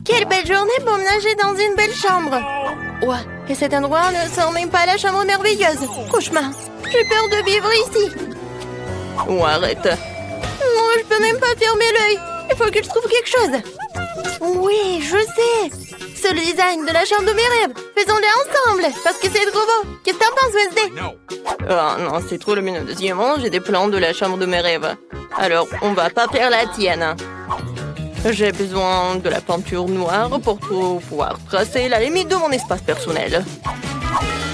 Quelle belle journée pour ménager dans une belle chambre. Ouais, et cet endroit ne sent même pas la chambre merveilleuse. Cauchemar, j'ai peur de vivre ici. Oh, arrête. Non, je peux même pas fermer l'œil. Il faut que je trouve quelque chose. Oui, je sais. C'est le design de la chambre de mes rêves. Faisons-le ensemble, parce que c'est trop beau. Qu'est-ce que t'en penses, Wednesday? Oh non, c'est trop lumineux. Deuxièmement, j'ai des plans de la chambre de mes rêves. Alors, on va pas faire la tienne. J'ai besoin de la peinture noire pour pouvoir tracer la limite de mon espace personnel.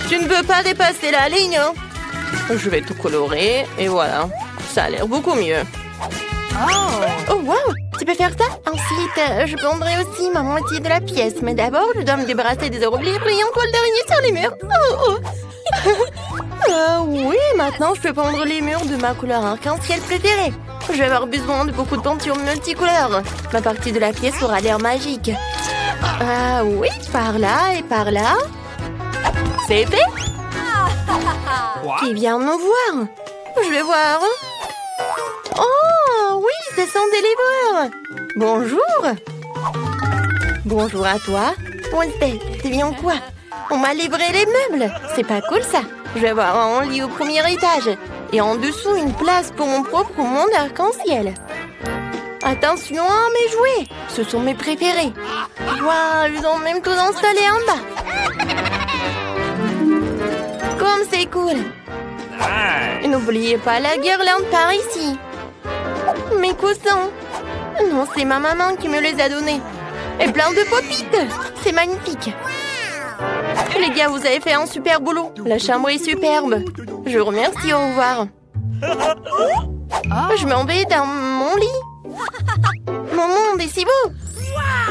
Tu ne peux pas dépasser la ligne. Je vais tout colorer et voilà. Ça a l'air beaucoup mieux. Oh, wow! Tu peux faire ça? Ensuite, je peindrai aussi ma moitié de la pièce. Mais d'abord, je dois me débarrasser des hieroglyphes et en toile d'araignée sur les murs. Oui, maintenant, je peux peindre les murs de ma couleur arc-en-ciel préférée. Je vais avoir besoin de beaucoup de peinture multicouleur. Ma partie de la pièce aura l'air magique. Oui, par là et par là. C'est fait? Qui vient me voir? Je vais voir. Oh, oui, ce sont des livreurs. Bonjour. Bonjour à toi. Wednesday, tu viens quoi? On m'a livré les meubles. C'est pas cool, ça. Je vais avoir un lit au premier étage. Et en dessous, une place pour mon propre monde arc-en-ciel. Attention à mes jouets. Ce sont mes préférés. Waouh, ils ont même tout installé en bas. Comme c'est cool. Et n'oubliez pas la guirlande par ici. Mes coussins. Non, c'est ma maman qui me les a donnés. Et plein de pop-it. C'est magnifique. Les gars, vous avez fait un super boulot. La chambre est superbe. Je vous remercie, au revoir. Je m'en vais dans mon lit. Mon monde est si beau.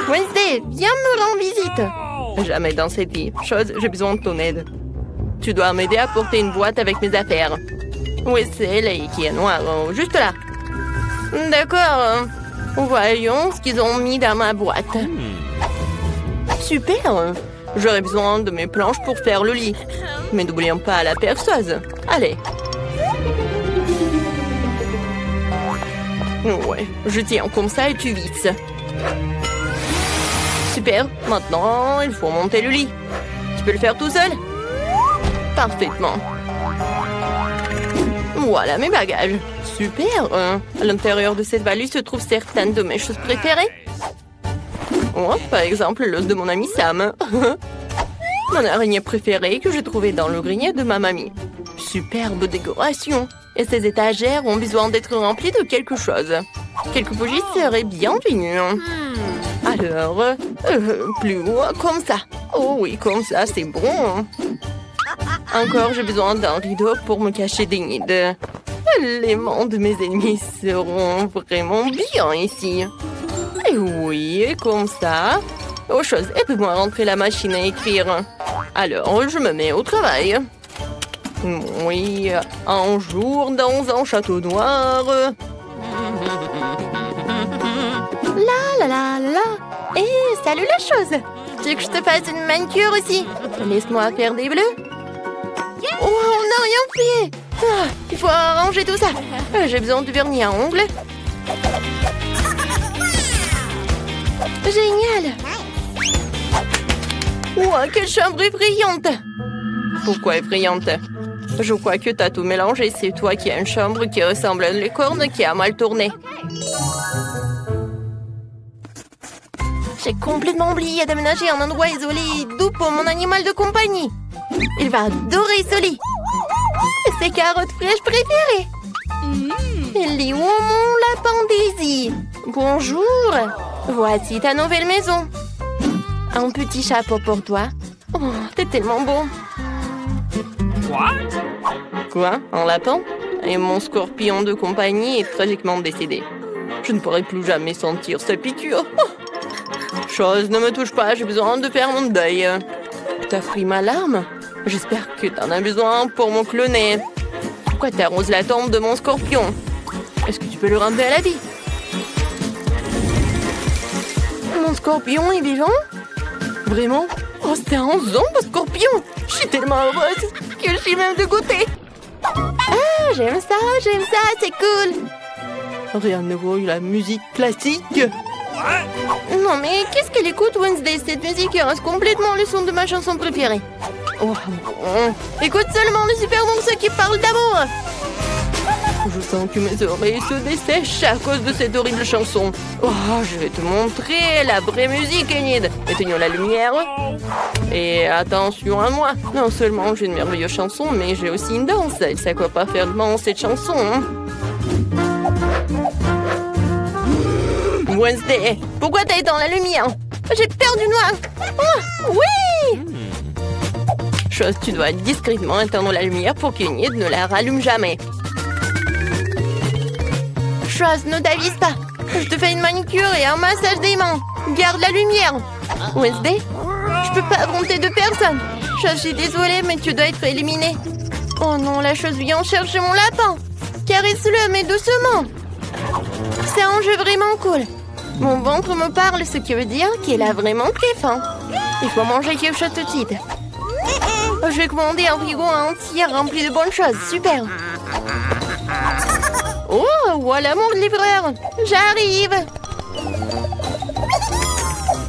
Wednesday, viens me rendre visite. Jamais dans cette vie. Chose, j'ai besoin de ton aide. Tu dois m'aider à porter une boîte avec mes affaires. Où est celle qui est noire? Juste là. D'accord. Voyons ce qu'ils ont mis dans ma boîte. Super. J'aurais besoin de mes planches pour faire le lit. Mais n'oublions pas la perceuse. Allez. Ouais, je tiens comme ça et tu visses. Super. Maintenant, il faut monter le lit. Tu peux le faire tout seul? Parfaitement. Voilà mes bagages. Super. À l'intérieur de cette valise se trouvent certaines de mes choses préférées. Oh, par exemple, l'os de mon ami Sam. Mon araignée préférée que j'ai trouvée dans le grenier de ma mamie. Superbe décoration. Et ces étagères ont besoin d'être remplies de quelque chose. Quelques bougies seraient bienvenues. Alors, plus haut, comme ça. Oh oui, comme ça, c'est bon. Encore, j'ai besoin d'un rideau pour me cacher des nids. Les mains de mes ennemis seront vraiment bien ici. Et oui, comme ça. Autre chose, aide-moi à rentrer la machine à écrire. Alors, je me mets au travail. Oui, un jour dans un château noir. La la la la. Et salut la chose. Tu veux que je te fasse une manicure aussi? Laisse-moi faire des bleus. Oh, on n'a rien fait. Il faut arranger tout ça. J'ai besoin de vernis à ongles. Génial. Wow, quelle chambre effrayante. Pourquoi effrayante? Je crois que t'as tout mélangé. C'est toi qui as une chambre qui ressemble à une licorne qui a mal tourné. J'ai complètement oublié d'aménager un endroit isolé et doux pour mon animal de compagnie. Il va adorer ce lit. Ses carottes fraîches préférées. Il est où mon lapin Daisy? Bonjour. Voici ta nouvelle maison. Un petit chapeau pour toi. Oh, t'es tellement beau. Quoi? Un lapin? Et mon scorpion de compagnie est tragiquement décédé. Je ne pourrai plus jamais sentir sa piqûre. Chose, ne me touche pas, j'ai besoin de faire mon deuil. T'as pris ma larme? J'espère que t'en as besoin pour mon cloner. Pourquoi t'arroses la tombe de mon scorpion? Est-ce que tu peux le ramener à la vie? Mon scorpion est vivant? Vraiment? Oh, c'est un zombie scorpion! Je suis tellement heureuse que je suis même dégoûtée. Ah, j'aime ça, c'est cool. Rien ne vaut la musique classique. Non, mais qu'est-ce qu'elle écoute, Wednesday? Cette musique reste complètement le son de ma chanson préférée. Oh, bon. Écoute seulement le super morceau qui parle d'amour. Je sens que mes oreilles se dessèchent à cause de cette horrible chanson. Oh, je vais te montrer la vraie musique, Enid. Éteignons la lumière. Et attention à moi. Non seulement j'ai une merveilleuse chanson, mais j'ai aussi une danse. Et ça quoi pas faire de mal cette chanson. Hein? Wednesday, pourquoi t'as éteint la lumière? J'ai peur du noir. Oh, oui! Chose, tu dois discrètement éteindre la lumière pour qu'Enid ne la rallume jamais. Chose, ne t'avise pas. Je te fais une manicure et un massage des mains. Garde la lumière. Wednesday, je peux pas affronter deux personnes. Chose, je suis désolée, mais tu dois être éliminée. Oh non, la chose vient chercher mon lapin. Caresse-le, mais doucement. C'est un jeu vraiment cool. Mon ventre me parle, ce qui veut dire qu'il a vraiment très faim. Il faut manger quelque chose tout de suite. Je vais commander un frigo entier rempli de bonnes choses. Super. Oh, voilà mon livreur. J'arrive.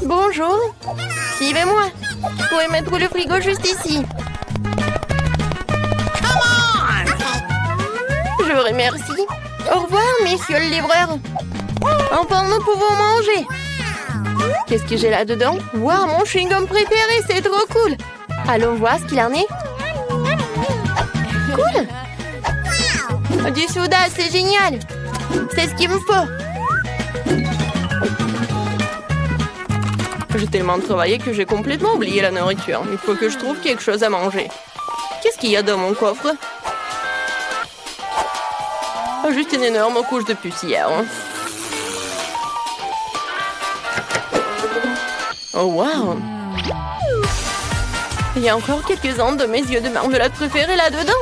Bonjour. Suivez-moi. Vous pouvez mettre le frigo juste ici. Je vous remercie. Au revoir, messieurs le livreur. Enfin, nous pouvons manger. Qu'est-ce que j'ai là-dedans? Waouh, mon chewing-gum préféré, c'est trop cool. Allons voir ce qu'il en est. Cool. Du soda, c'est génial. C'est ce qu'il me faut. J'ai tellement travaillé que j'ai complètement oublié la nourriture. Il faut que je trouve quelque chose à manger. Qu'est-ce qu'il y a dans mon coffre? Oh, juste une énorme couche de poussière. Oh, wow! Il y a encore quelques-uns de mes yeux de marmelade préférés là-dedans.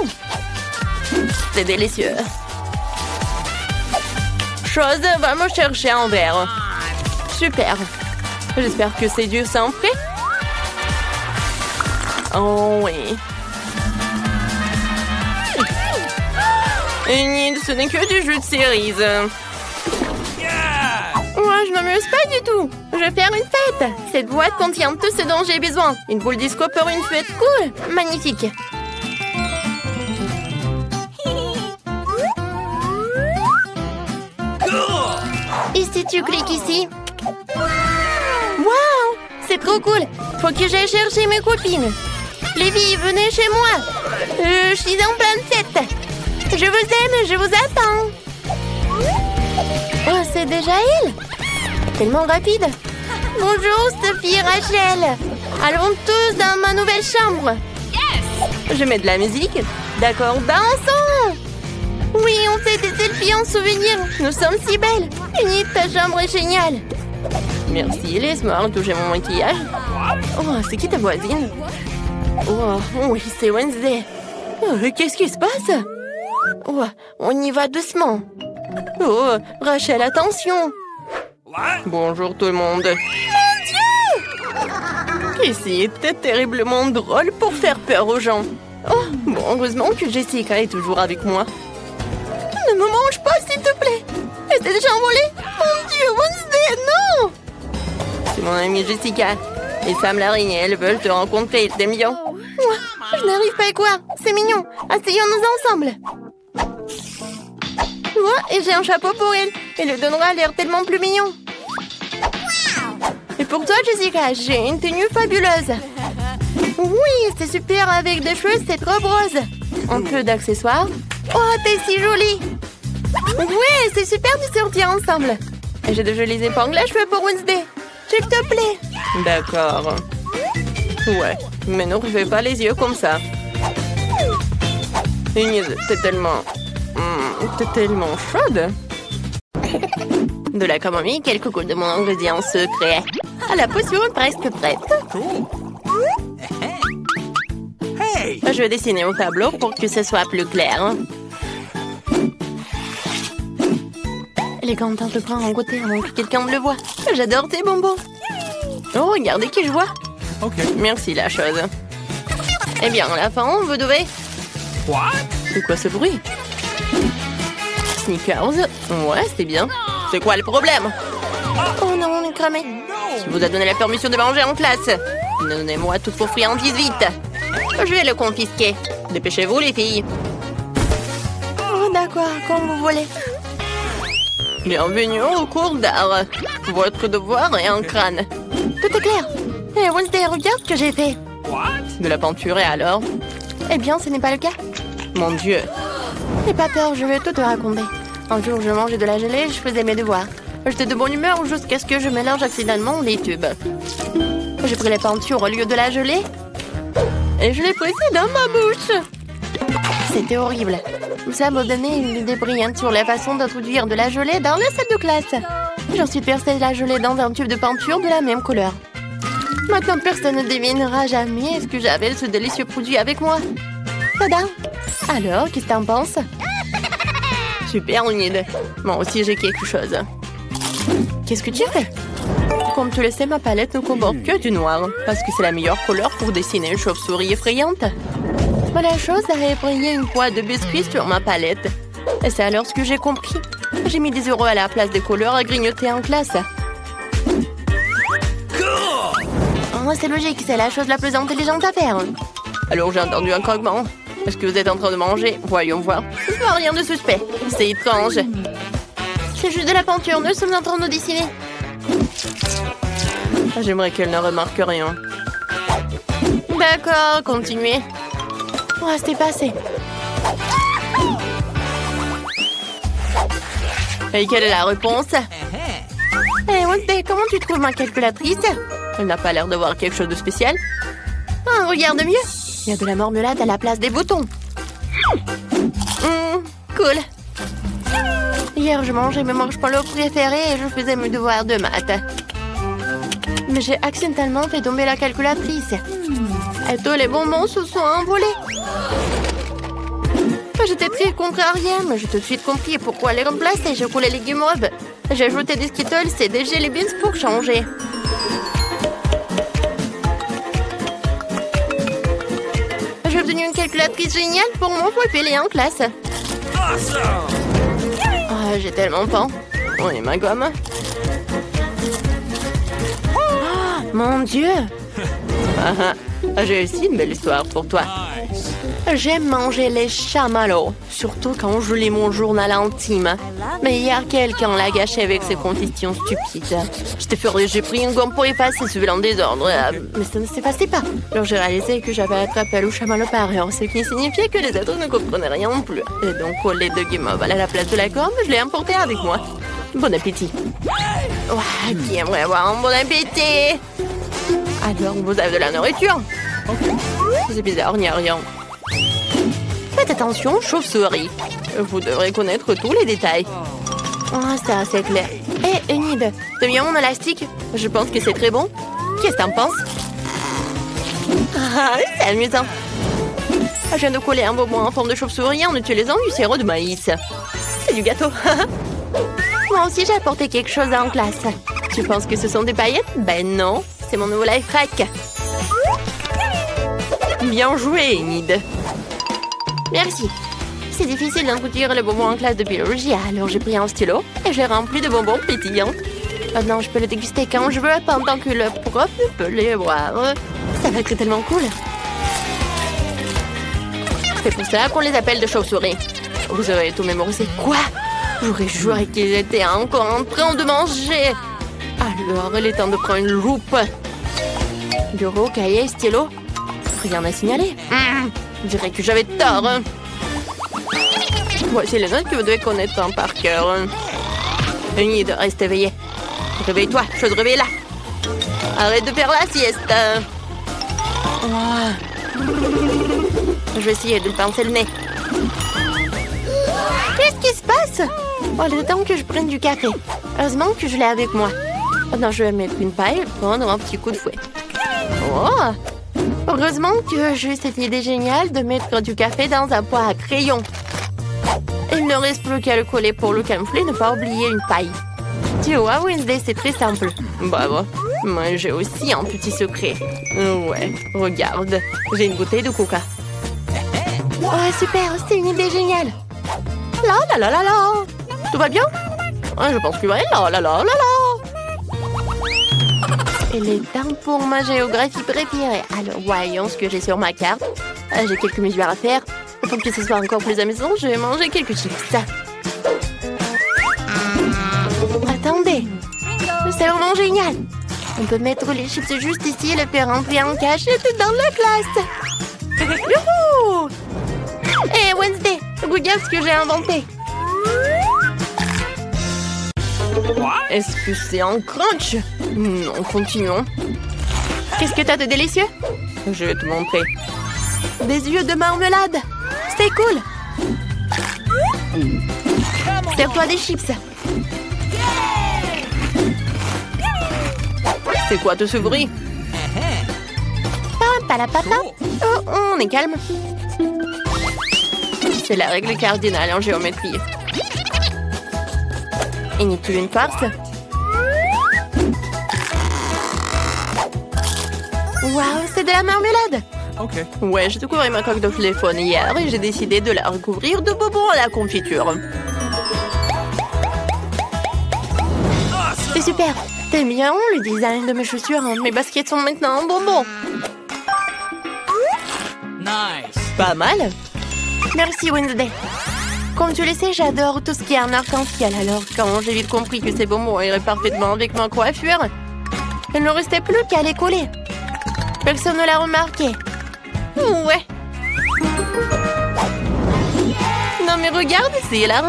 C'est délicieux. Chose, va me chercher un verre. Super. J'espère que ces dieux sont prêts. Oh oui. Enid, ce n'est que du jus de cerise. Moi, je m'amuse pas du tout. Je vais faire une fête. Cette boîte contient tout ce dont j'ai besoin. Une boule disco pour une fête cool. Magnifique. Et si tu cliques ici? Waouh! C'est trop cool. Faut que j'aille chercher mes copines. Les filles, venez chez moi. Je suis en pleine fête. Je vous aime, je vous attends. Oh, c'est déjà elle? Tellement rapide. Bonjour, Sophie et Rachel. Allons tous dans ma nouvelle chambre. Je mets de la musique. D'accord, dansons. Oui, on fait des selfies en souvenir. Nous sommes si belles. Enid, ta chambre est géniale. Merci, laisse-moi toucher mon maquillage. Oh, c'est qui ta voisine? Oh, oui, c'est Wednesday. Oh, qu'est-ce qui se passe? Oh, on y va doucement. Oh, Rachel, attention. Bonjour tout le monde. Mon Dieu! Ici était terriblement drôle pour faire peur aux gens. Oh, bon, heureusement que Jessica est toujours avec moi. Ne me mange pas, s'il te plaît. Elle s'est déjà envolée. Mon Dieu, Wednesday, non! C'est mon amie Jessica. Et Sam l'araignée, elles veulent te rencontrer. T'es mignon. Moi, je n'arrive pas à y croire. C'est mignon. Asseyons-nous ensemble. Moi, et j'ai un chapeau pour elle. Et le donnera a l'air tellement plus mignon. Et pour toi, Jessica, j'ai une tenue fabuleuse. Oui, c'est super avec des cheveux, c'est trop rose. Un peu d'accessoires. Oh, t'es si jolie. Oui, c'est super de sortir ensemble. Et j'ai de jolies épingles à cheveux pour Wednesday. S'il te plaît. D'accord. Ouais, mais ne refais pas les yeux comme ça. Enid, t'es tellement chaude. De la camomille, quelques gouttes de mon ingrédient secret. Ah, la potion est presque prête. Je vais dessiner au tableau pour que ce soit plus clair. Elle est contente de prendre un côté avant que quelqu'un ne le voie. J'adore tes bonbons. Oh, regardez qui je vois. Merci, la chose. Eh bien, à la fin, vous devez... C'est quoi ce bruit? Snickers. Ouais, c'est bien. C'est quoi le problème? Oh non, on est cramé. Qui vous a donné la permission de manger en classe? Donnez-moi toutes vos friandises vite. Je vais le confisquer. Dépêchez-vous, les filles. Oh, d'accord, comme vous voulez. Bienvenue au cours d'art. Votre devoir est un crâne. Tout est clair. Eh, Wednesday, regarde ce que j'ai fait. De la peinture et alors? Eh bien, ce n'est pas le cas. Mon Dieu. N'aie pas peur, je vais tout te raconter. Un jour, je mangeais de la gelée et je faisais mes devoirs. J'étais de bonne humeur jusqu'à ce que je mélange accidentellement les tubes. J'ai pris la peinture au lieu de la gelée et je l'ai pressée dans ma bouche. C'était horrible. Ça m'a donné une idée brillante sur la façon d'introduire de la gelée dans la salle de classe. J'ensuite versé la gelée dans un tube de peinture de la même couleur. Maintenant, personne ne devinera jamais ce que j'avais ce délicieux produit avec moi. Tada! Alors, qu'est-ce que t'en penses? Super, Enid. Moi aussi, j'ai quelque chose. Qu'est-ce que tu fais? Comme tu le sais, ma palette ne comporte que du noir, parce que c'est la meilleure couleur pour dessiner une chauve-souris effrayante. Mais la chose a effrayé une poêle de biscuits sur ma palette. Et c'est alors ce que j'ai compris. J'ai mis des euros à la place des couleurs à grignoter en classe. Oh, c'est logique, c'est la chose la plus intelligente à faire. Alors j'ai entendu un craquement. Est-ce que vous êtes en train de manger? Voyons voir. Je vois rien de suspect. C'est étrange. C'est juste de la peinture, nous sommes en train de dessiner. J'aimerais qu'elle ne remarque rien. D'accord, continuez. Oh, c'est passé. Et quelle est la réponse? Hey, Wednesday, comment tu trouves ma calculatrice? Elle n'a pas l'air d'avoir quelque chose de spécial. Ah, regarde mieux. Il y a de la marmelade à la place des boutons. Cool. Hier, je mangeais mes marshmallows préférés et je faisais mes devoirs de maths. Mais j'ai accidentellement fait tomber la calculatrice. Et tous les bonbons se sont envolés. J'étais très contrariée, mais j'ai tout de suite compris pourquoi les remplacer. J'ai coulé les légumes robes. J'ai ajouté des Skittles et des Jelly Beans pour changer. J'ai obtenu une calculatrice géniale pour mon poupée en classe. Oh, j'ai tellement faim. Oui, ma gomme. Oh, mon Dieu! J'ai aussi une belle histoire pour toi. J'aime manger les chamallows, surtout quand je lis mon journal intime. Mais hier, quelqu'un l'a gâché avec ses conditions stupides. J'étais furieuse, j'ai pris une gomme pour effacer ce vilain désordre. Mais ça ne s'effaçait pas. Alors j'ai réalisé que j'avais attrapé le chamallow par erreur, ce qui signifiait que les autres ne comprenaient rien non plus. Et donc, au lieu de guimauve à la place de la gomme, je l'ai emporté avec moi. Bon appétit. Ouah, qui aimerait avoir un bon appétit? Alors, vous avez de la nourriture? C'est bizarre, il n'y a rien. Faites attention, chauve-souris. Vous devrez connaître tous les détails. Oh, c'est assez clair. Hé, Enid, t'as bien mon élastique? Je pense que c'est très bon. Qu'est-ce que t'en penses? Ah, c'est amusant. Je viens de coller un bonbon en forme de chauve-souris en utilisant du sirop de maïs. C'est du gâteau. Moi aussi, j'ai apporté quelque chose en classe. Tu penses que ce sont des paillettes? Ben non, c'est mon nouveau life hack. Bien joué, Enid. Merci. C'est difficile d'introduire le bonbon en classe de biologie, alors j'ai pris un stylo et j'ai rempli de bonbons pétillants. Maintenant, je peux le déguster quand je veux, pendant que le prof peut les boire. Ça va être tellement cool. C'est pour ça qu'on les appelle des chauves-souris. Vous aurez tout mémorisé. Quoi? J'aurais juré qu'ils étaient encore en train de manger. Alors, il est temps de prendre une loupe. Bureau, cahier, stylo. Rien à signaler. Je dirais que j'avais tort. Voici les notes que vous devez connaître par cœur. Enid, reste éveillée. Réveille-toi, chose réveille là. Arrête de faire la sieste. Oh. Je vais essayer de me pincer le nez. Qu'est-ce qui se passe? Oh, il est temps que je prenne du café. Heureusement que je l'ai avec moi. Maintenant, je vais mettre une paille et prendre un petit coup de fouet. Oh! Heureusement que j'ai eu cette idée géniale de mettre du café dans un pot à crayon. Il ne reste plus qu'à le coller pour le camoufler, ne pas oublier une paille. Tu vois, Wednesday, c'est très simple. Bravo. Moi, j'ai aussi un petit secret. Ouais, regarde. J'ai une bouteille de coca. Oh, super, c'est une idée géniale. La la la la la. Tout va bien? Je pense que oui. La la la la la. Et les temps pour ma géographie préférée. Alors, voyons ce que j'ai sur ma carte. J'ai quelques mesures à faire. Pour que ce soit encore plus amusant, je vais manger quelques chips. Attendez. C'est vraiment génial. On peut mettre les chips juste ici et le faire rentrer en cachette dans la classe. Youhou! Hé, Wednesday, regarde ce que j'ai inventé. Est-ce que c'est un crunch? Non, continuons. Qu'est-ce que t'as de délicieux? Je vais te montrer. Des yeux de marmelade. C'est cool. Sers-toi des chips. C'est quoi tout ce bruit? Papa. Oh, on est calme. C'est la règle cardinale en géométrie. Inutile une farce. Waouh, c'est de la marmelade. Ok. Ouais, j'ai découvert ma coque de téléphone hier et j'ai décidé de la recouvrir de bonbons à la confiture. C'est super. T'aimes bien le design de mes chaussures? Mes baskets sont maintenant en bonbons. Nice. Pas mal. Merci, Wednesday. Comme tu le sais, j'adore tout ce qui est en arc-en-ciel. Alors, quand j'ai vite compris que ces bonbons iraient parfaitement avec ma coiffure, il ne restait plus qu'à les coller. Personne ne l'a remarqué. Ouais. Non mais regarde, c'est là.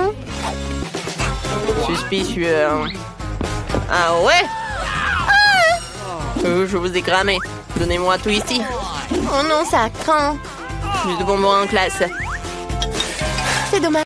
Suspicieux. Ah ouais? Je vous ai cramé. Donnez-moi tout ici. Oh non, ça craint. Plus de bonbons en classe. C'est dommage.